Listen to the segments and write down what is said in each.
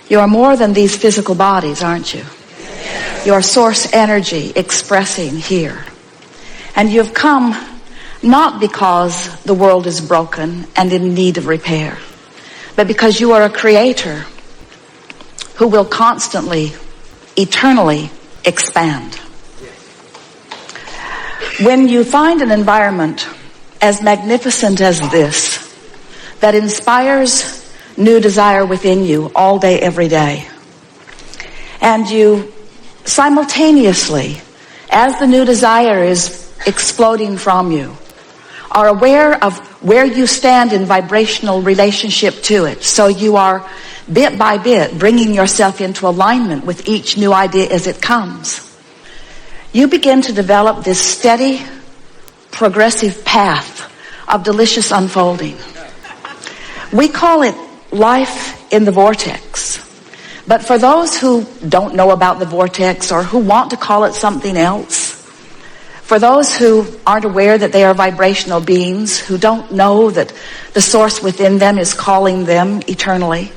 You are more than these physical bodies, aren't you? You are source energy expressing here. And you've come not because the world is broken and in need of repair, but because you are a creator who will constantly, eternally expand. When you find an environment as magnificent as this, that inspires new desire within you all day, every day, and you simultaneously, as the new desire is exploding from you, are aware of where you stand in vibrational relationship to it. So you are bit by bit bringing yourself into alignment with each new idea as it comes. You begin to develop this steady, progressive path of delicious unfolding. We call it life in the vortex. But for those who don't know about the vortex or who want to call it something else, for those who aren't aware that they are vibrational beings, who don't know that the source within them is calling them eternally,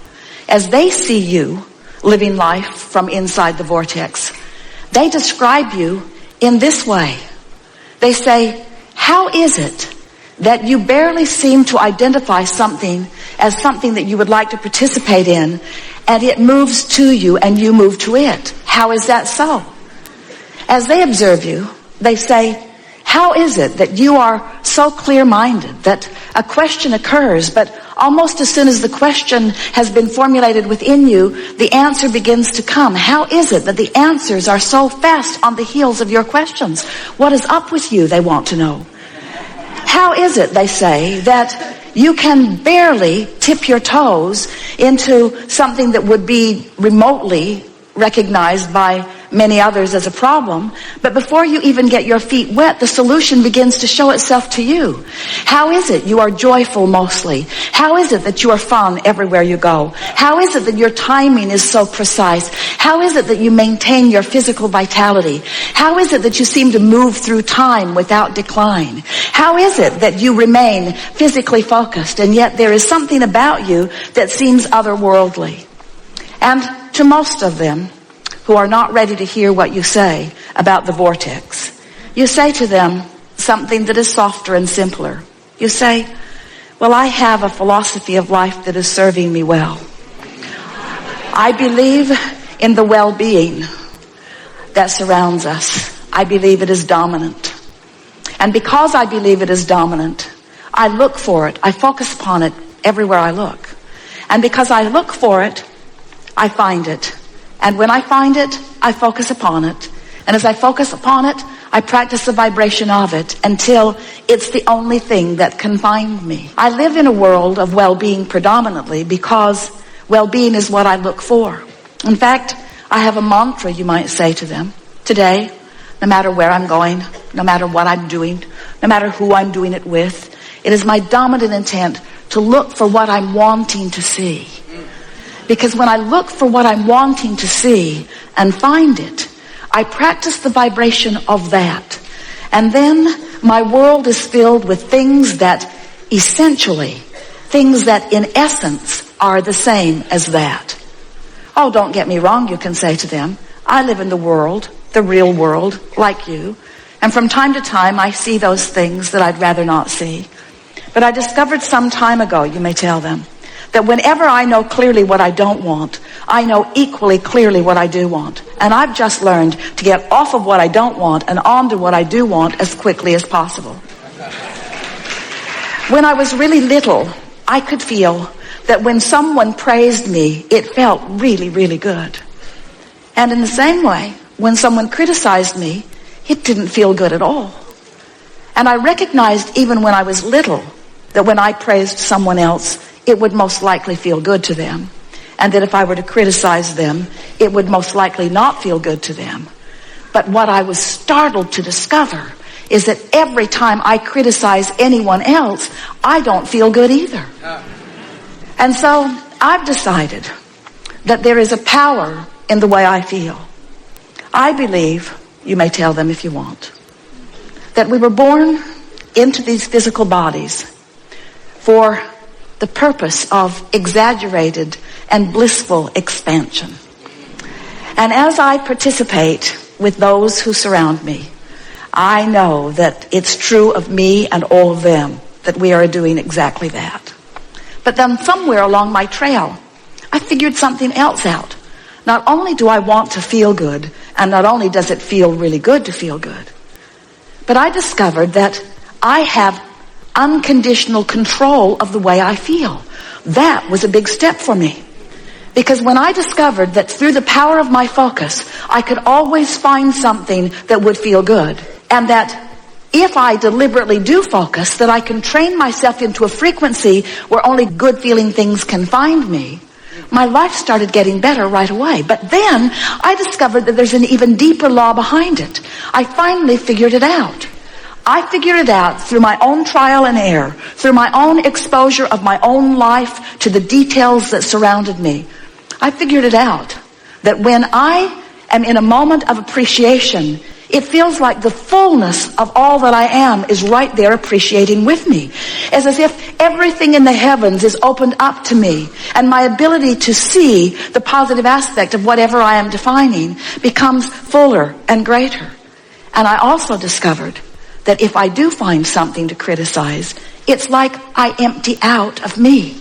as they see you living life from inside the vortex, they describe you in this way. They say, how is it that you barely seem to identify something as something that you would like to participate in, and it moves to you and you move to it? How is that so? As they observe you, they say, how is it that you are so clear-minded that a question occurs, but almost as soon as the question has been formulated within you, the answer begins to come? How is it that the answers are so fast on the heels of your questions? What is up with you, they want to know. How is it, they say, that you can barely tip your toes into something that would be remotely recognized by many others as a problem, but before you even get your feet wet, the solution begins to show itself to you? How is it you are joyful mostly? How is it that you are fun everywhere you go? How is it that your timing is so precise? How is it that you maintain your physical vitality? How is it that you seem to move through time without decline? How is it that you remain physically focused, and yet there is something about you that seems otherworldly? And to most of them who are not ready to hear what you say about the vortex, you say to them something that is softer and simpler. You say, well, I have a philosophy of life that is serving me well. I believe in the well-being that surrounds us. I believe it is dominant. And because I believe it is dominant, I look for it. I focus upon it everywhere I look. And because I look for it, I find it. And when I find it, I focus upon it. And as I focus upon it, I practice the vibration of it until it's the only thing that can find me. I live in a world of well-being predominantly because well-being is what I look for. In fact, I have a mantra, you might say to them. Today, no matter where I'm going, no matter what I'm doing, no matter who I'm doing it with, it is my dominant intent to look for what I'm wanting to see. Because when I look for what I'm wanting to see and find it, I practice the vibration of that. And then my world is filled with things that essentially, things that in essence are the same as that. Oh, don't get me wrong, you can say to them. I live in the world, the real world, like you. And from time to time I see those things that I'd rather not see. But I discovered some time ago, you may tell them, that whenever I know clearly what I don't want, I know equally clearly what I do want. And I've just learned to get off of what I don't want and on to what I do want as quickly as possible. When I was really little, I could feel that when someone praised me, it felt really, really good. And in the same way, when someone criticized me, it didn't feel good at all. And I recognized even when I was little that when I praised someone else, it would most likely feel good to them. And that if I were to criticize them, it would most likely not feel good to them. But what I was startled to discover is that every time I criticize anyone else, I don't feel good either. And so I've decided that there is a power in the way I feel. I believe, you may tell them if you want, that we were born into these physical bodies for the purpose of exaggerated and blissful expansion. And as I participate with those who surround me, I know that it's true of me and all of them that we are doing exactly that. But then somewhere along my trail, I figured something else out. Not only do I want to feel good, and not only does it feel really good to feel good, but I discovered that I have unconditional control of the way I feel. That was a big step for me. Because when I discovered that through the power of my focus, I could always find something that would feel good, and that if I deliberately do focus, that I can train myself into a frequency where only good feeling things can find me, my life started getting better right away. But then I discovered that there's an even deeper law behind it. I finally figured it out. I figured it out through my own trial and error, through my own exposure of my own life to the details that surrounded me. I figured it out that when I am in a moment of appreciation, it feels like the fullness of all that I am is right there appreciating with me. It's as if everything in the heavens is opened up to me, and my ability to see the positive aspect of whatever I am defining becomes fuller and greater. And I also discovered that if I do find something to criticize, it's like I empty out of me.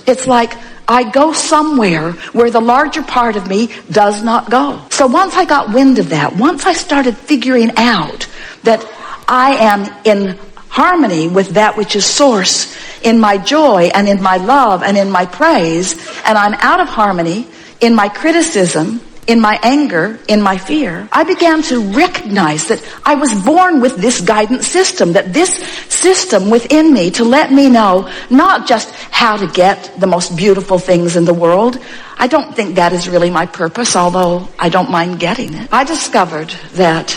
It's like I go somewhere where the larger part of me does not go. So once I got wind of that, once I started figuring out that I am in harmony with that which is source in my joy and in my love and in my praise, and I'm out of harmony in my criticism, in my anger, in my fear, I began to recognize that I was born with this guidance system, that this system within me to let me know not just how to get the most beautiful things in the world. I don't think that is really my purpose, although I don't mind getting it. I discovered that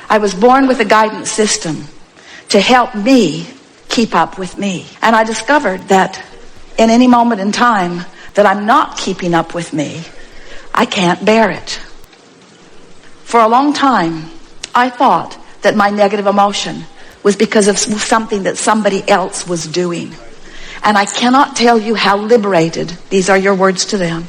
I was born with a guidance system to help me keep up with me. And I discovered that in any moment in time that I'm not keeping up with me, I can't bear it. For a long time, I thought that my negative emotion was because of something that somebody else was doing. And I cannot tell you how liberated, these are your words to them,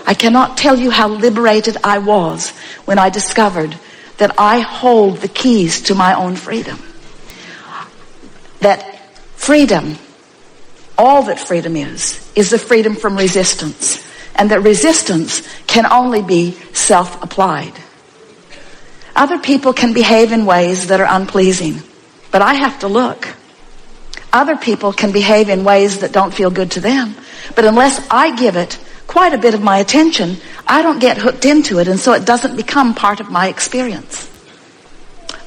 I cannot tell you how liberated I was when I discovered that I hold the keys to my own freedom. That freedom, all that freedom is the freedom from resistance. And that resistance can only be self-applied. Other people can behave in ways that are unpleasing, but I have to look. Other people can behave in ways that don't feel good to them, but unless I give it quite a bit of my attention, I don't get hooked into it, and so it doesn't become part of my experience.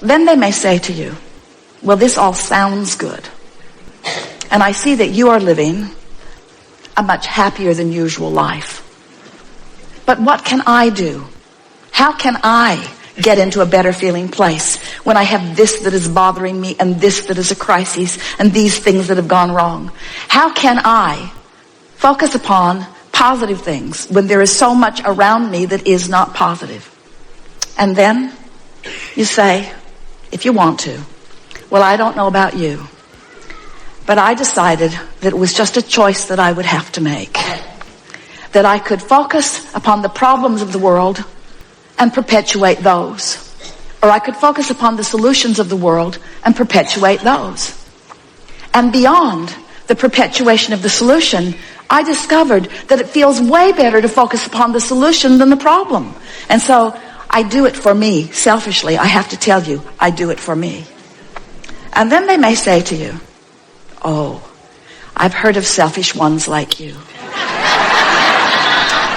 Then they may say to you, well, this all sounds good, and I see that you are living a much happier than usual life. But what can I do? How can I get into a better feeling place when I have this that is bothering me and this that is a crisis and these things that have gone wrong? How can I focus upon positive things when there is so much around me that is not positive? And then you say, if you want to, well, I don't know about you, but I decided that it was just a choice that I would have to make. That I could focus upon the problems of the world and perpetuate those. Or I could focus upon the solutions of the world and perpetuate those. And beyond the perpetuation of the solution, I discovered that it feels way better to focus upon the solution than the problem. And so I do it for me, selfishly. I have to tell you, I do it for me. And then they may say to you, oh, I've heard of selfish ones like you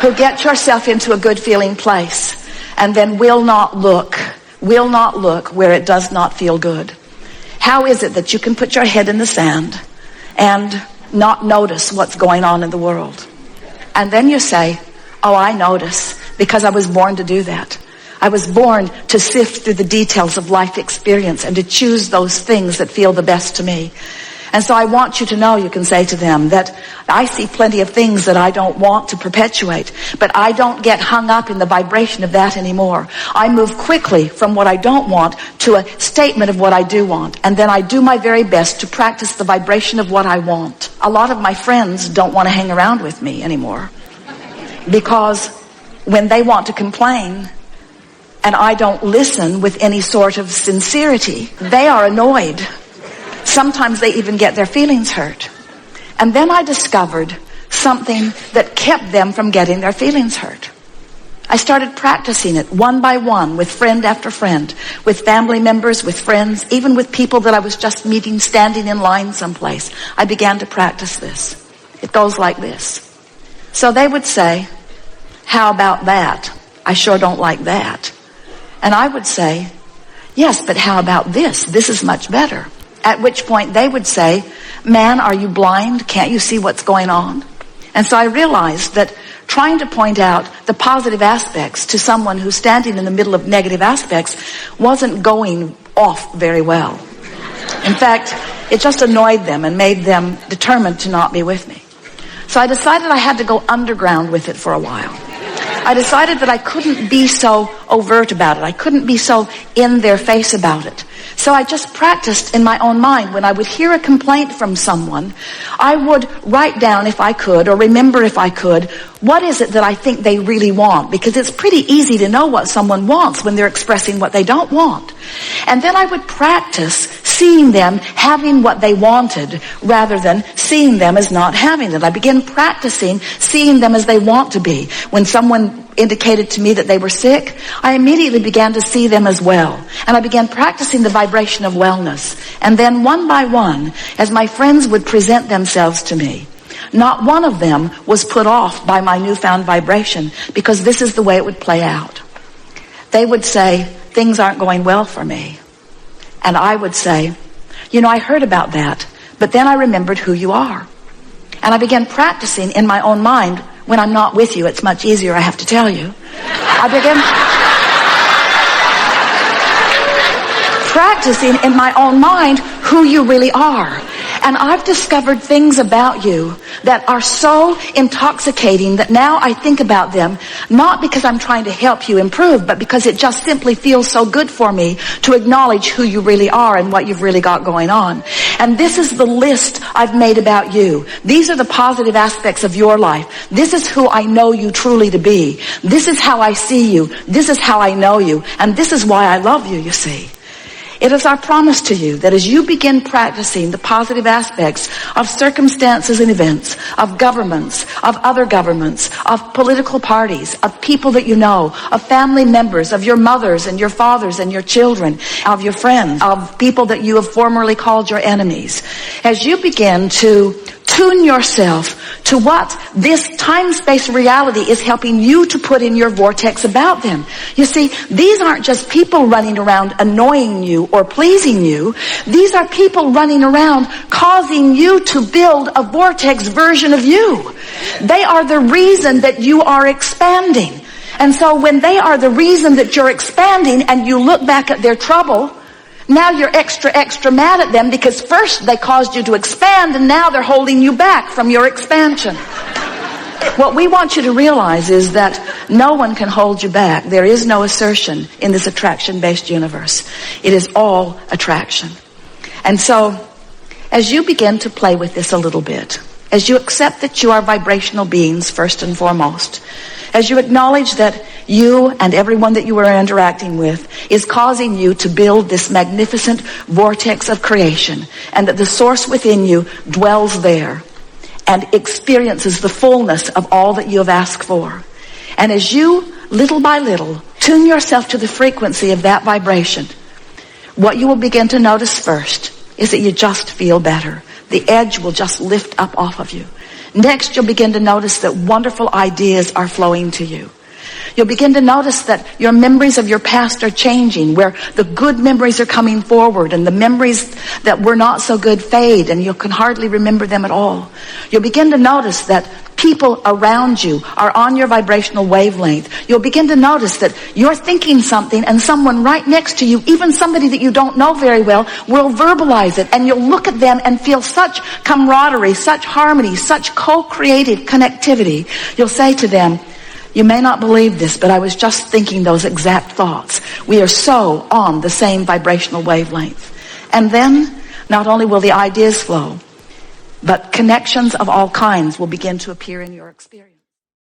who get yourself into a good feeling place and then will not look where it does not feel good. How is it that you can put your head in the sand and not notice what's going on in the world? And then you say, oh, I notice because I was born to do that. I was born to sift through the details of life experience and to choose those things that feel the best to me. And so I want you to know, you can say to them, that I see plenty of things that I don't want to perpetuate, but I don't get hung up in the vibration of that anymore. I move quickly from what I don't want to a statement of what I do want. And then I do my very best to practice the vibration of what I want. A lot of my friends don't want to hang around with me anymore, because when they want to complain and I don't listen with any sort of sincerity, they are annoyed. Sometimes they even get their feelings hurt. And then I discovered something that kept them from getting their feelings hurt. I started practicing it one by one, with friend after friend, with family members, with friends, even with people that I was just meeting standing in line someplace. I began to practice this. It goes like this. So they would say, how about that? I sure don't like that. And I would say, yes, but how about this? This is much better. At which point they would say, man, are you blind? Can't you see what's going on? And so I realized that trying to point out the positive aspects to someone who's standing in the middle of negative aspects wasn't going off very well. In fact, it just annoyed them and made them determined to not be with me. So I decided I had to go underground with it for a while. I decided that I couldn't be so overt about it. I couldn't be so in their face about it. So I just practiced in my own mind. When I would hear a complaint from someone, I would write down, if I could, or remember if I could, what is it that I think they really want? Because it's pretty easy to know what someone wants when they're expressing what they don't want. And then I would practice seeing them having what they wanted rather than seeing them as not having it. I began practicing seeing them as they want to be. When someone indicated to me that they were sick, I immediately began to see them as well. And I began practicing the vibration of wellness. And then one by one, as my friends would present themselves to me, not one of them was put off by my newfound vibration, because this is the way it would play out. They would say, things aren't going well for me. And I would say, you know, I heard about that, but then I remembered who you are. And I began practicing in my own mind. When I'm not with you, it's much easier, I have to tell you. I began practicing in my own mind who you really are. And I've discovered things about you that are so intoxicating that now I think about them, not because I'm trying to help you improve, but because it just simply feels so good for me to acknowledge who you really are and what you've really got going on. And this is the list I've made about you. These are the positive aspects of your life. This is who I know you truly to be. This is how I see you. This is how I know you. And this is why I love you, you see. It is our promise to you that as you begin practicing the positive aspects of circumstances and events, of governments, of other governments, of political parties, of people that you know, of family members, of your mothers and your fathers and your children, of your friends, of people that you have formerly called your enemies, as you begin to tune yourself to what this time-space reality is helping you to put in your vortex about them. You see, these aren't just people running around annoying you or pleasing you. These are people running around causing you to build a vortex version of you. They are the reason that you are expanding. And so when they are the reason that you're expanding and you look back at their trouble, now you're extra mad at them because first they caused you to expand and now they're holding you back from your expansion. What we want you to realize is that no one can hold you back. There is no assertion in this attraction-based universe. It is all attraction. And so, as you begin to play with this a little bit, as you accept that you are vibrational beings first and foremost, as you acknowledge that you and everyone that you are interacting with is causing you to build this magnificent vortex of creation, and that the source within you dwells there and experiences the fullness of all that you have asked for. And as you, little by little, tune yourself to the frequency of that vibration, what you will begin to notice first is that you just feel better. The edge will just lift up off of you. Next, you'll begin to notice that wonderful ideas are flowing to you. You'll begin to notice that your memories of your past are changing, where the good memories are coming forward and the memories that were not so good fade and you can hardly remember them at all. You'll begin to notice that people around you are on your vibrational wavelength, you'll begin to notice that you're thinking something and someone right next to you, even somebody that you don't know very well, will verbalize it, and you'll look at them and feel such camaraderie, such harmony, such co-creative connectivity. You'll say to them, you may not believe this, but I was just thinking those exact thoughts. We are so on the same vibrational wavelength. And then, not only will the ideas flow, but connections of all kinds will begin to appear in your experience.